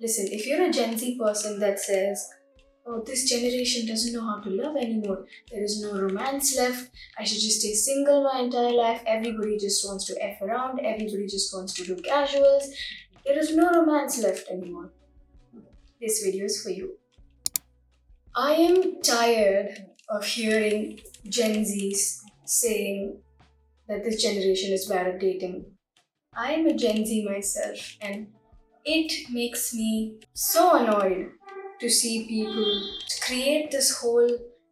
Listen, if you're a Gen Z person that says, oh, this generation doesn't know how to love anymore, there is no romance left, I should just stay single my entire life, everybody just wants to F around, everybody just wants to do casuals, there is no romance left anymore. This video is for you. I am tired of hearing Gen Zs saying that this generation is bad at dating. I am a Gen Z myself, and it makes me so annoyed to see people create this whole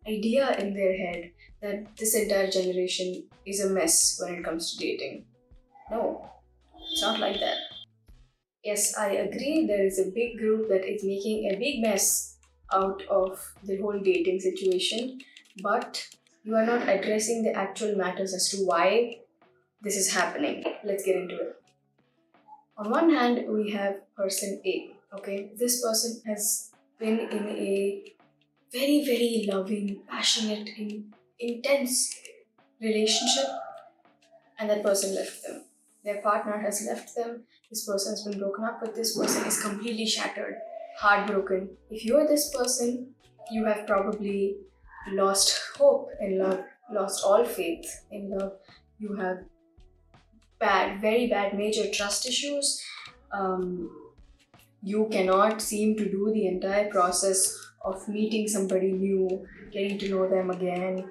idea in their head that this entire generation is a mess when it comes to dating. No, it's not like that. Yes, I agree, there is a big group that is making a big mess out of the whole dating situation, but you are not addressing the actual matters as to why this is happening. Let's get into it. On one hand, we have person A. Okay, this person has been in a very, very loving, passionate, intense relationship, and that person left them. Their partner has left them. This person has been broken up with. This person is completely shattered, heartbroken. If you are this person, you have probably lost hope in love, lost all faith in love. You have very bad, major trust issues. You cannot seem to do the entire process of meeting somebody new, getting to know them again,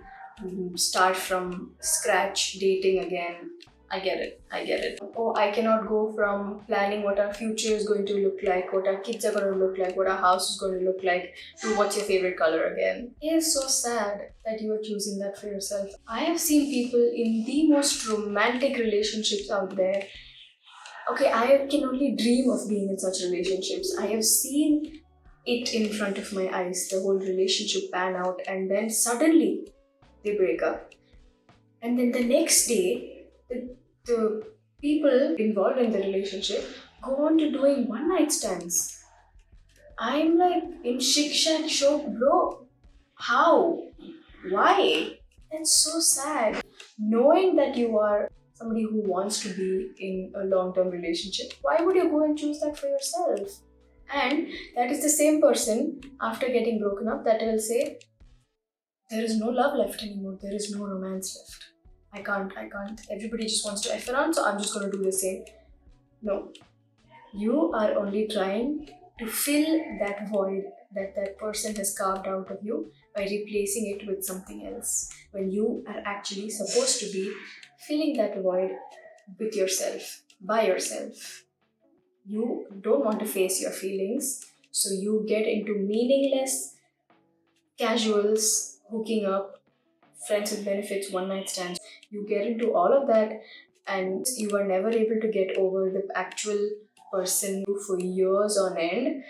start from scratch, dating again. I get it. Oh, I cannot go from planning what our future is going to look like, what our kids are going to look like, what our house is going to look like, to what's your favorite color again. It is so sad that you are choosing that for yourself. I have seen people in the most romantic relationships out there. Okay, I can only dream of being in such relationships. I have seen it in front of my eyes, the whole relationship pan out, and then suddenly they break up. And then the next day, the people involved in the relationship go on to doing one night stands. I'm like in shik shock, bro. How? Why? That's so sad. Knowing that you are somebody who wants to be in a long-term relationship, why would you go and choose that for yourself? And that is the same person after getting broken up that will say, there is no love left anymore, there is no romance left. I can't. Everybody just wants to F around, so I'm just going to do the same. No. You are only trying to fill that void that person has carved out of you by replacing it with something else, when you are actually supposed to be filling that void with yourself, by yourself. You don't want to face your feelings, so you get into meaningless casuals, hooking up, friends with benefits, one night stands. You get into all of that, and you are never able to get over the actual person for years on end.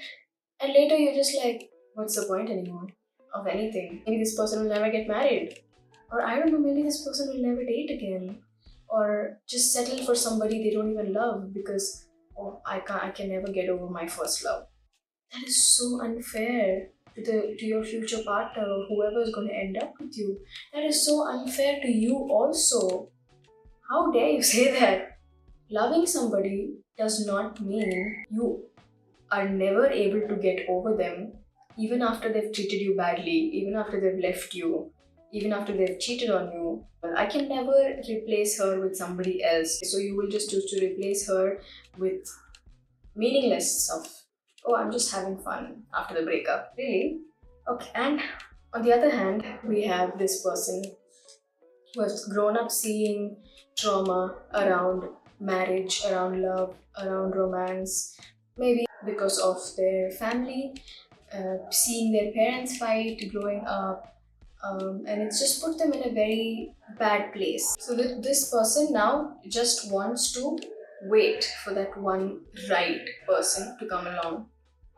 And later you're just like, what's the point anymore of anything? Maybe this person will never get married. Or I don't know, maybe this person will never date again. Or just settle for somebody they don't even love because, oh, I can never get over my first love. That is so unfair to your future partner or whoever is going to end up with you. That is so unfair to you also. How dare you say that? Loving somebody does not mean you are never able to get over them, even after they've treated you badly, even after they've left you, even after they've cheated on you. Well, I can never replace her with somebody else. So you will just choose to replace her with meaningless stuff. Oh, I'm just having fun after the breakup. Really? Okay, and on the other hand, we have this person who has grown up seeing trauma around marriage, around love, around romance, maybe because of their family, seeing their parents fight growing up, and it's just put them in a very bad place. So this person now just wants to wait for that one right person to come along.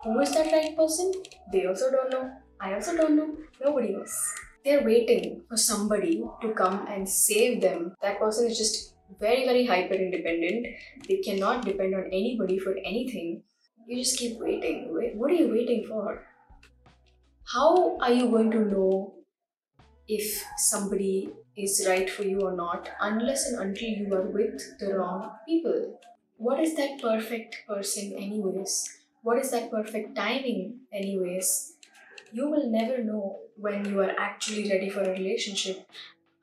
Who is that right person? They also don't know. I also don't know. Nobody knows. They're waiting for somebody to come and save them. That person is just very, very hyper independent. They cannot depend on anybody for anything. You just keep waiting. What are you waiting for? How are you going to know if somebody is right for you or not unless and until you are with the wrong people? What is that perfect person, anyways? What is that perfect timing, anyways? You will never know when you are actually ready for a relationship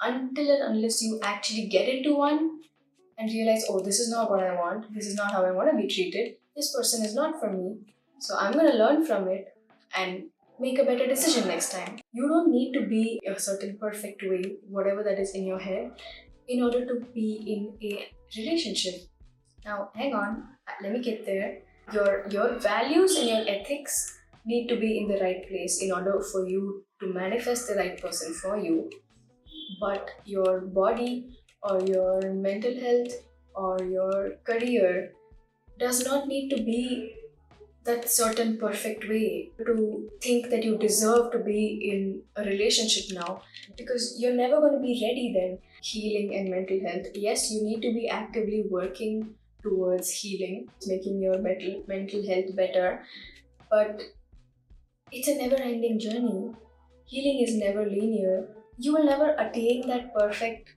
until and unless you actually get into one and realize, oh, this is not what I want, this is not how I want to be treated, this person is not for me. So I'm going to learn from it and make a better decision next time. You don't need to be a certain perfect way, whatever that is in your head, in order to be in a relationship. Now, hang on, let me get there. Your values and your ethics need to be in the right place in order for you to manifest the right person for you. But your body or your mental health or your career does not need to be that certain perfect way to think that you deserve to be in a relationship now, because you're never going to be ready then. Healing and mental health, yes, you need to be actively working towards healing, making your mental health better, but it's a never ending journey. Healing is never linear. You will never attain that perfect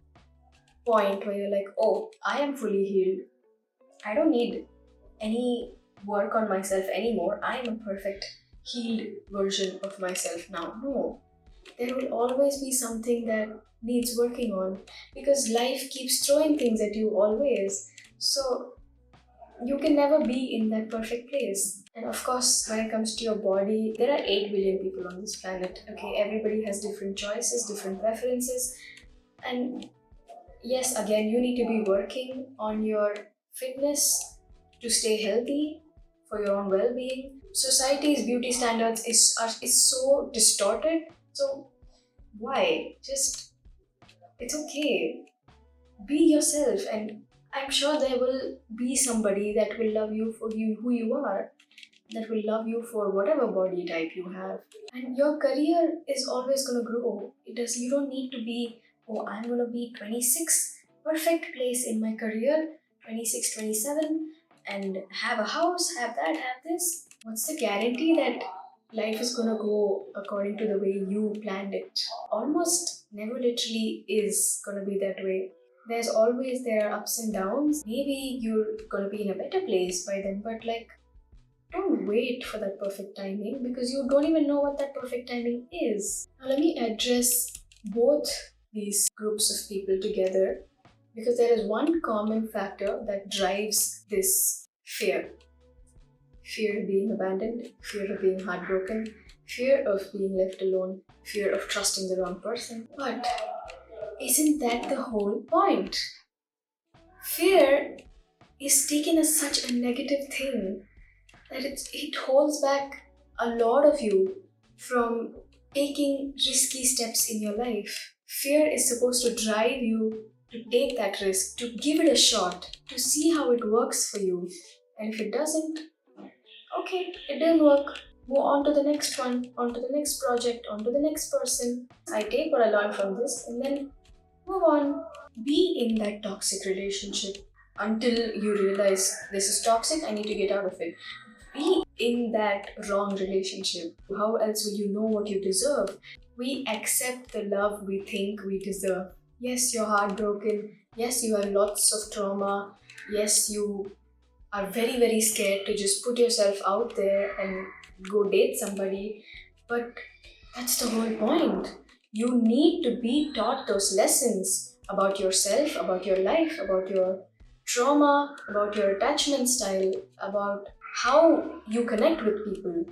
point where you're like, oh, I am fully healed, I don't need any work on myself anymore. I am a perfect healed version of myself now. No, there will always be something that needs working on, because life keeps throwing things at you always. So you can never be in that perfect place. And of course, when it comes to your body, there are 8 billion people on this planet. Okay, everybody has different choices, different preferences. And yes, again, you need to be working on your fitness to stay healthy for your own well-being. Society's beauty standards is so distorted. So why? Just, it's okay. Be yourself, and I'm sure there will be somebody that will love you for you who you are, that will love you for whatever body type you have. And your career is always gonna grow. You don't need to be, oh, I'm gonna be 26, perfect place in my career, 26, 27, and have a house, have that, have this. What's the guarantee that life is gonna go according to the way you planned it? Almost never literally is gonna be that way. There are ups and downs. Maybe you're gonna be in a better place by then, but like, don't wait for that perfect timing, because you don't even know what that perfect timing is. Now, let me address both these groups of people together, because there is one common factor that drives this fear: fear of being abandoned, fear of being heartbroken, fear of being left alone, fear of trusting the wrong person. But isn't that the whole point? Fear is taken as such a negative thing that it holds back a lot of you from taking risky steps in your life. Fear is supposed to drive you to take that risk, to give it a shot, to see how it works for you. And if it doesn't, okay, it didn't work. Move on to the next one, on to the next project, on to the next person. I take what I learned from this and then move on. Be in that toxic relationship until you realize this is toxic, I need to get out of it. Be in that wrong relationship. How else will you know what you deserve? We accept the love we think we deserve. Yes, you're heartbroken. Yes, you have lots of trauma. Yes, you are very, very scared to just put yourself out there and go date somebody. But that's the whole point. You need to be taught those lessons about yourself, about your life, about your trauma, about your attachment style, about how you connect with people,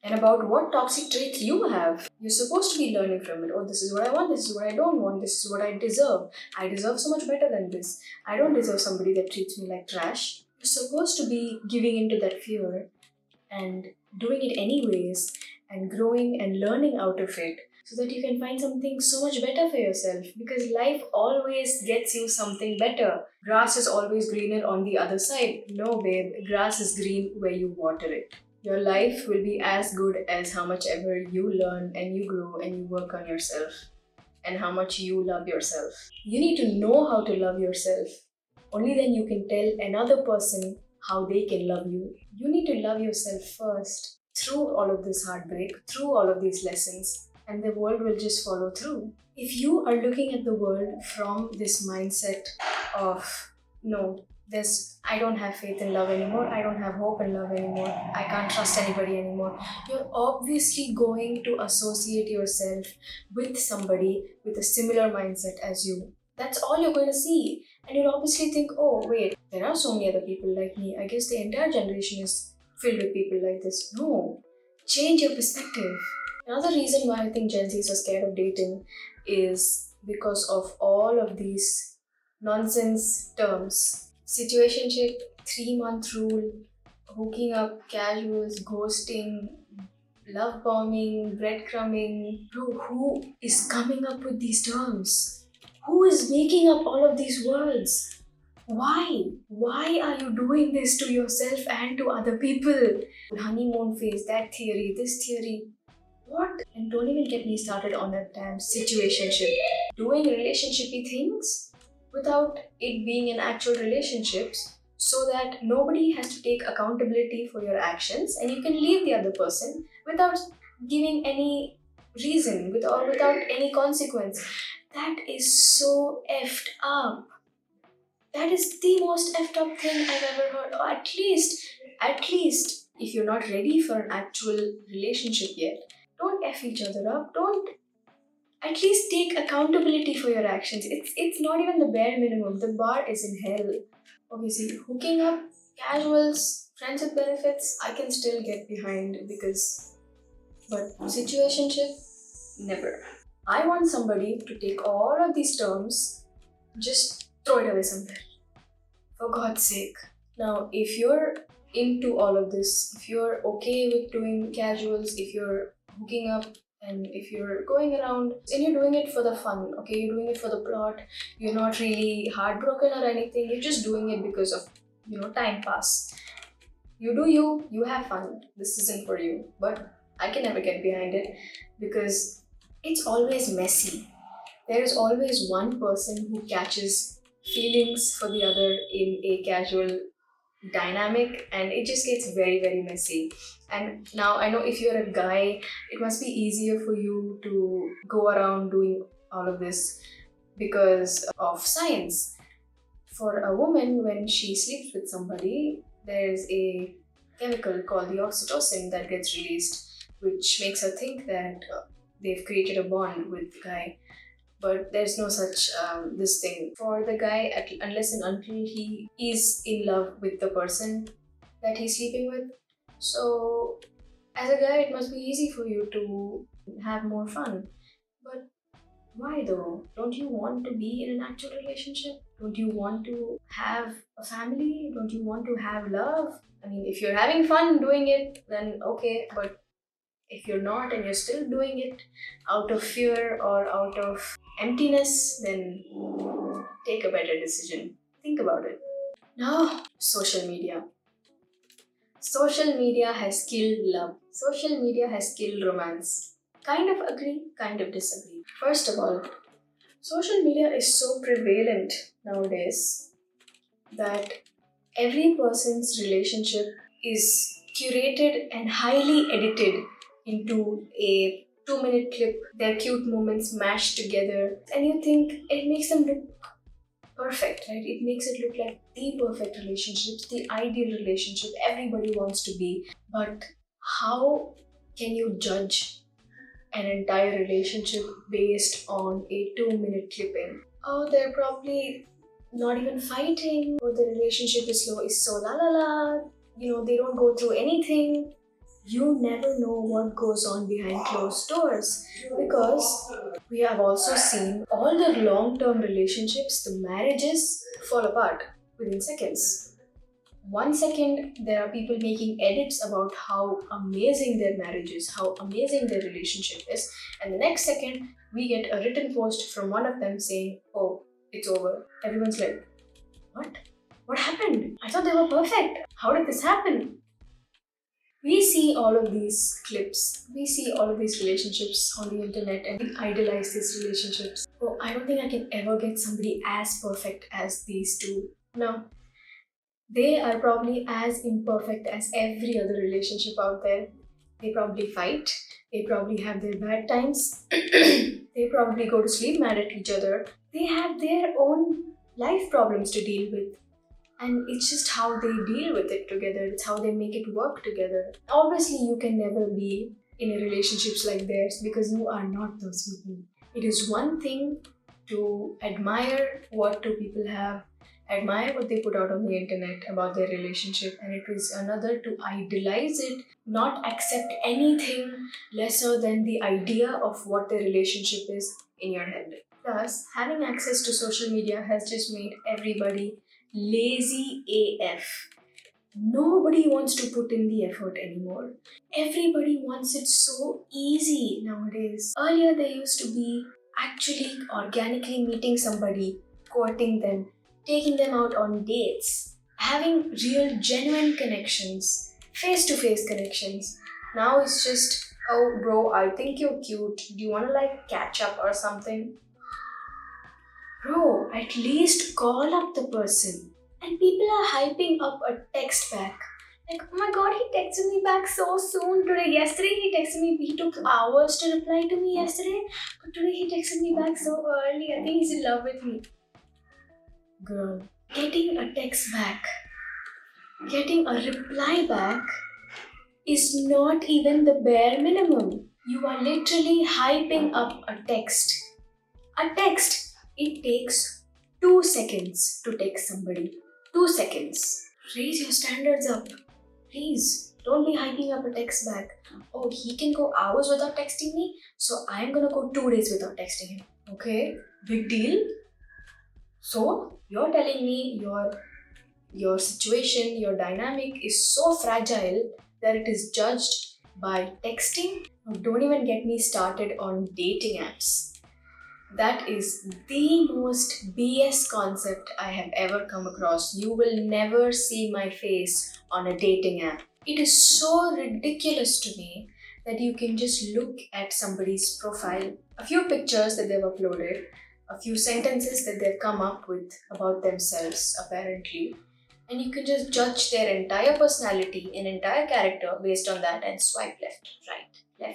and about what toxic traits you have. You're supposed to be learning from it. Oh, this is what I want, this is what I don't want, this is what I deserve. I deserve so much better than this. I don't deserve somebody that treats me like trash. You're supposed to be giving into that fear and doing it anyways, and growing and learning out of it, so that you can find something so much better for yourself, because life always gets you something better. Grass is always greener on the other side. No, babe, grass is green where you water it. Your life will be as good as how much ever you learn and you grow and you work on yourself, and how much you love yourself. You need to know how to love yourself. Only then you can tell another person how they can love you. You need to love yourself first. Through all of this heartbreak, through all of these lessons, and the world will just follow through. If you are looking at the world from this mindset of, no, I don't have faith in love anymore. I don't have hope in love anymore. I can't trust anybody anymore. You're obviously going to associate yourself with somebody with a similar mindset as you. That's all you're going to see. And you'll obviously think, oh, wait, there are so many other people like me. I guess the entire generation is filled with people like this. No. Change your perspective. Another reason why I think Gen Zs are scared of dating is because of all of these nonsense terms. Situationship, 3-month rule, hooking up, casuals, ghosting, love bombing, breadcrumbing. Bro, who is coming up with these terms? Who is making up all of these words? Why? Why are you doing this to yourself and to other people? Honeymoon phase, that theory, this theory. What? And don't even get me started on that damn situationship. Doing relationshipy things without it being an actual relationships so that nobody has to take accountability for your actions and you can leave the other person without giving any reason or without any consequence. That is so effed up. That is the most effed up thing I've ever heard. Or at least, if you're not ready for an actual relationship yet, don't F each other up. Don't at least take accountability for your actions. It's not even the bare minimum. The bar is in hell. Obviously, hooking up, casuals, friends with benefits, I can still get behind but situationship, never. I want somebody to take all of these terms, just throw it away somewhere. For God's sake. Now, if you're into all of this, if you're okay with doing casuals, if you're hooking up, and if you're going around and you're doing it for the fun, okay, you're doing it for the plot, you're not really heartbroken or anything, you're just doing it because of, time pass. You do you have fun. This isn't for you. But I can never get behind it because it's always messy. There is always one person who catches feelings for the other in a casual dynamic and it just gets very, very messy. And now I know if you're a guy, it must be easier for you to go around doing all of this because of science. For a woman, when she sleeps with somebody, there's a chemical called the oxytocin that gets released, which makes her think that they've created a bond with the guy. But there's no such this thing for the guy unless and until he is in love with the person that he's sleeping with. So, as a guy, it must be easy for you to have more fun. But why though? Don't you want to be in an actual relationship? Don't you want to have a family? Don't you want to have love? I mean, if you're having fun doing it, then okay, but if you're not and you're still doing it out of fear or out of emptiness, then take a better decision. Think about it. Now, social media. Social media has killed love. Social media has killed romance. Kind of agree, kind of disagree. First of all, social media is so prevalent nowadays that every person's relationship is curated and highly edited into a 2-minute clip, their cute moments mashed together, and you think it makes them look perfect, right? It makes it look like the perfect relationship, the ideal relationship everybody wants to be. But how can you judge an entire relationship based on a 2-minute clipping? Oh, they're probably not even fighting, or the relationship is so la la la, they don't go through anything. You never know what goes on behind closed doors because we have also seen all the long-term relationships, the marriages fall apart within seconds. 1 second, there are people making edits about how amazing their marriage is, how amazing their relationship is, and the next second, we get a written post from one of them saying, oh, it's over. Everyone's like, what? What happened? I thought they were perfect. How did this happen? We see all of these clips, we see all of these relationships on the internet and we idolize these relationships. Oh, I don't think I can ever get somebody as perfect as these two. No. They are probably as imperfect as every other relationship out there. They probably fight, they probably have their bad times, they probably go to sleep mad at each other. They have their own life problems to deal with. And it's just how they deal with it together, it's how they make it work together. Obviously, you can never be in a relationships like theirs because you are not those people. It is one thing to admire what two people have, admire what they put out on the internet about their relationship, and it is another to idolize it, not accept anything lesser than the idea of what their relationship is in your head. Plus, having access to social media has just made everybody lazy AF. Nobody wants to put in the effort anymore. Everybody wants it so easy nowadays. Earlier, there used to be actually organically meeting somebody, courting them, taking them out on dates, having real, genuine connections, face to face connections. Now it's just, oh, bro, I think you're cute. Do you want to like catch up or something? Bro, at least call up the person. And people are hyping up a text back. Like, oh my god, he texted me back so soon today. Yesterday he texted me, he took hours to reply to me yesterday. But today he texted me back so early. I think he's in love with me. Girl, getting a text back, getting a reply back is not even the bare minimum. You are literally hyping up a text. A text. It takes 2 seconds to text somebody. 2 seconds. Raise your standards up. Please, don't be hyping up a text back. Oh, he can go hours without texting me, so I'm gonna go 2 days without texting him. Okay? Big deal? So, you're telling me your situation, your dynamic is so fragile that it is judged by texting? Now, don't even get me started on dating apps. That is the most BS concept I have ever come across. You will never see my face on a dating app. It is so ridiculous to me that you can just look at somebody's profile, a few pictures that they've uploaded, a few sentences that they've come up with about themselves, apparently, and you can just judge their entire personality and entire character based on that and swipe left, right.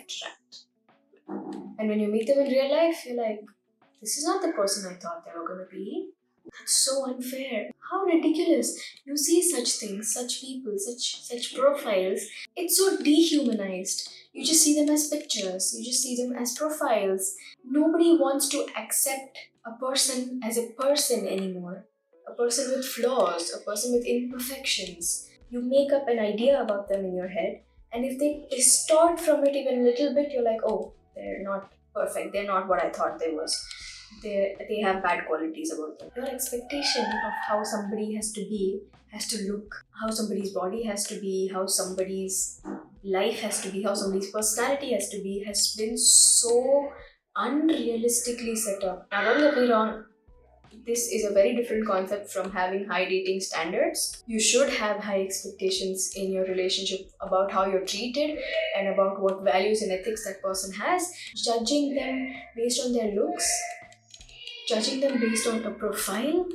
And when you meet them in real life, you're like, this is not the person I thought they were going to be. That's so unfair. How ridiculous. You see such things, such people, such profiles. It's so dehumanized. You just see them as pictures. You just see them as profiles. Nobody wants to accept a person as a person anymore. A person with flaws, a person with imperfections. You make up an idea about them in your head, and if they distort from it even a little bit, you're like, oh, they're not perfect. They're not what I thought they was. They have bad qualities about them. Your expectation of how somebody has to be, has to look, how somebody's body has to be, how somebody's life has to be, how somebody's personality has to be, has been so unrealistically set up. Now, don't get me wrong, this is a very different concept from having high dating standards. You should have high expectations in your relationship about how you're treated and about what values and ethics that person has. Judging them based on their looks, judging them based on a profile,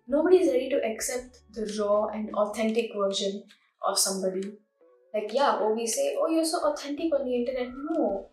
nobody is ready to accept the raw and authentic version of somebody. Like, yeah, oh, we say, oh, you're so authentic on the internet. No.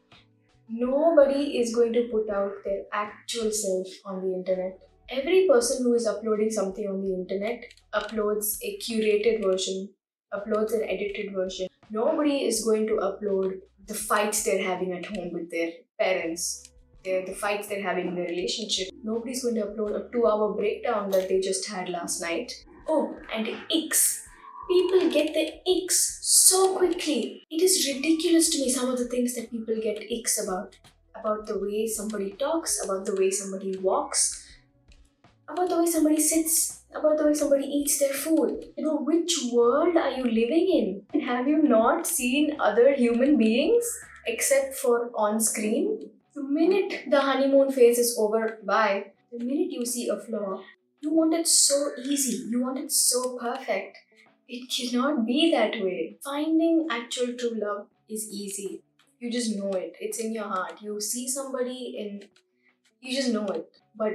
Nobody is going to put out their actual self on the internet. Every person who is uploading something on the internet uploads a curated version, uploads an edited version. Nobody is going to upload the fights they're having at home with their parents, the fights they're having in their relationship. Nobody's going to upload a 2-hour breakdown that they just had last night. Oh, and icks. People get the icks so quickly. It is ridiculous to me, some of the things that people get icks about. About the way somebody talks, about the way somebody walks, about the way somebody sits, about the way somebody eats their food. You know, which world are you living in? And have you not seen other human beings except for on screen? The minute the honeymoon phase is over, bye. The minute you see a flaw, you want it so easy, you want it so perfect. It cannot be that way. Finding actual true love is easy. You just know it. It's in your heart. You see somebody and you just know it. But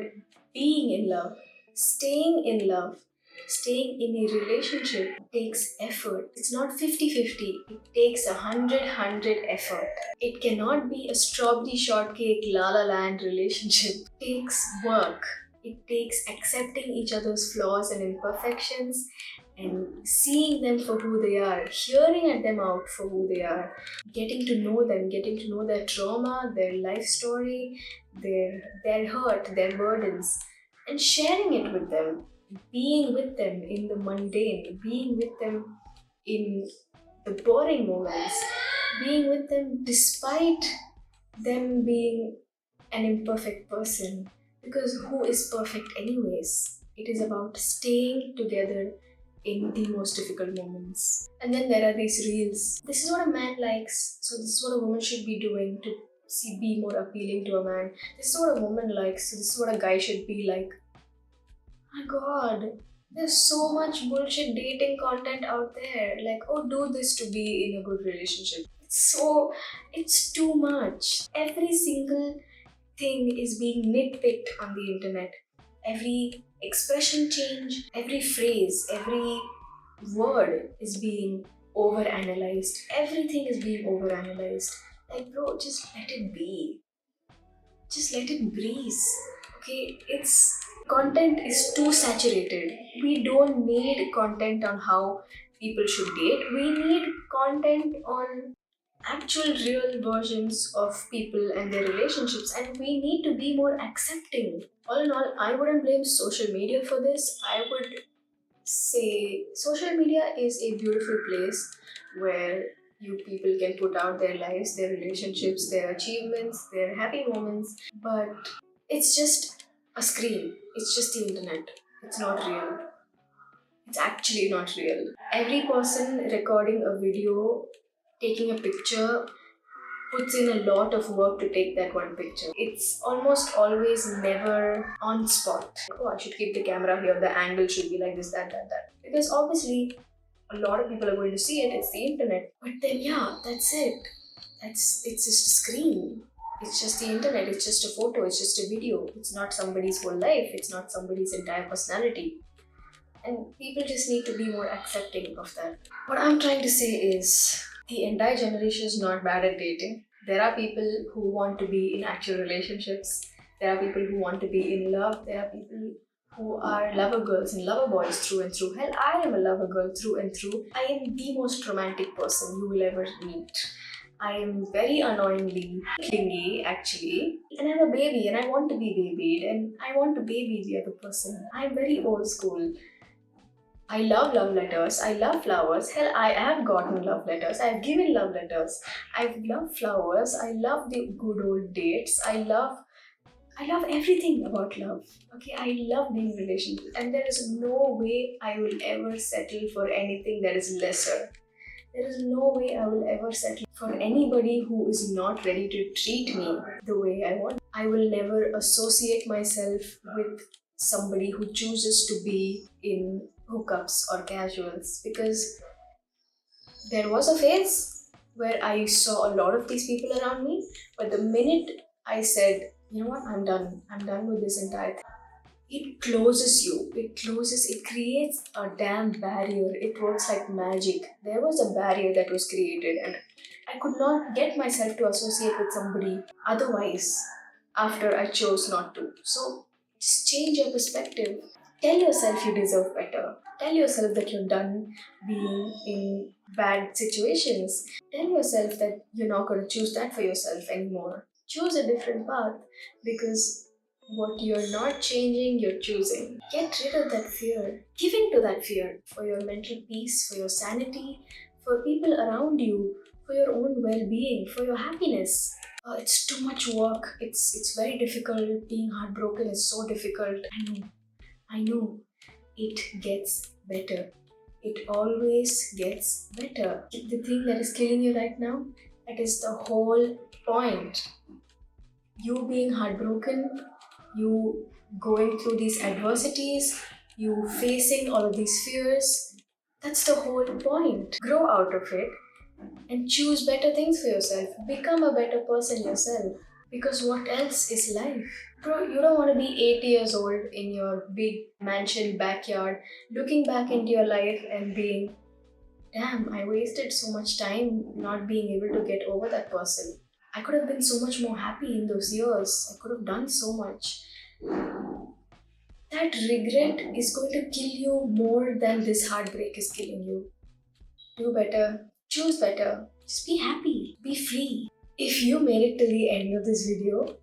being in love, staying in a relationship takes effort. It's not 50-50. It takes 100 effort. It cannot be a strawberry shortcake la la land relationship. It takes work. It takes accepting each other's flaws and imperfections and seeing them for who they are, hearing at them out for who they are, getting to know them, getting to know their trauma, their life story, their hurt, their burdens, and sharing it with them, being with them in the mundane, being with them in the boring moments, being with them despite them being an imperfect person. Because who is perfect, anyways? It is about staying together in the most difficult moments. And then there are these reels. This is what a man likes, so this is what a woman should be doing to be more appealing to a man. This is what a woman likes, so this is what a guy should be like. My god, there's so much bullshit dating content out there. Like, oh, do this to be in a good relationship. It's too much. Every single thing is being nitpicked on the internet. Every expression change, every phrase, every word is being overanalyzed. Everything is being overanalyzed. Like, bro, just let it be. Just let it breeze. Okay, it's content is too saturated. We don't need content on how people should date. We need content on actual real versions of people and their relationships, and we need to be more accepting. All in all, I wouldn't blame social media for this. I would say social media is a beautiful place where you people can put out their lives, their relationships, their achievements, their happy moments, but it's just a screen. It's just the internet. It's not real. It's actually not real. Every person recording a video, taking a picture, puts in a lot of work to take that one picture. It's almost always never on spot. Oh, I should keep the camera here, the angle should be like this, that. Because obviously, a lot of people are going to see it, it's the internet. But then, yeah, that's it. It's just a screen. It's just the internet, it's just a photo, it's just a video. It's not somebody's whole life, it's not somebody's entire personality. And people just need to be more accepting of that. What I'm trying to say is, the entire generation is not bad at dating. There are people who want to be in actual relationships. There are people who want to be in love. There are people who are lover girls and lover boys through and through. Hell, I am a lover girl through and through. I am the most romantic person you will ever meet. I am very annoyingly clingy, actually. And I'm a baby and I want to be babied and I want to baby the other person. I'm very old school. I love love letters. I love flowers. Hell, I have gotten love letters. I've given love letters. I've loved flowers. I love the good old dates. I love everything about love. Okay, I love being in relationships. And there is no way I will ever settle for anything that is lesser. There is no way I will ever settle for anybody who is not ready to treat me the way I want. I will never associate myself with somebody who chooses to be in hookups or casuals, because there was a phase where I saw a lot of these people around me, but the minute I said, you know what, I'm done with this entire thing, it closes you. It creates a damn barrier. It works like magic. There was a barrier that was created, and I could not get myself to associate with somebody otherwise after I chose not to. So just change your perspective. Tell yourself you deserve better. Tell yourself that you're done being in bad situations. Tell yourself that you're not going to choose that for yourself anymore. Choose a different path, because what you're not changing, you're choosing. Get rid of that fear. Give in to that fear for your mental peace, for your sanity, for people around you, for your own well-being, for your happiness. It's too much work. It's very difficult. Being heartbroken is so difficult. I know. It gets better. It always gets better. The thing that is killing you right now, that is the whole point. You being heartbroken, you going through these adversities, you facing all of these fears, that's the whole point. Grow out of it and choose better things for yourself. Become a better person yourself. Because what else is life? Bro, you don't want to be 80 years old in your big mansion backyard, looking back into your life and being, damn, I wasted so much time not being able to get over that person. I could have been so much more happy in those years. I could have done so much. that regret is going to kill you more than this heartbreak is killing you. Do better, choose better, just be happy, be free. If you made it till the end of this video,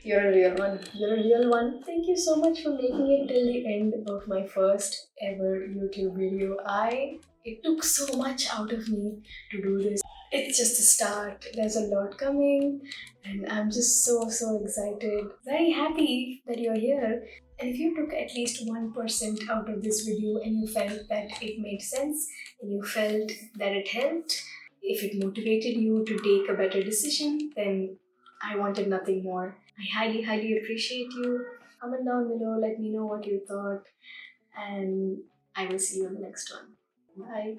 you're a real one. You're a real one. Thank you so much for making it till the end of my first ever YouTube video. It took so much out of me to do this. It's just a start. There's a lot coming, and I'm just so excited. Very happy that you're here. And if you took at least 1% out of this video and you felt that it made sense and you felt that it helped, if it motivated you to take a better decision, then I wanted nothing more. I highly appreciate you. Comment down below, let me know what you thought, and I will see you in the next one. Bye.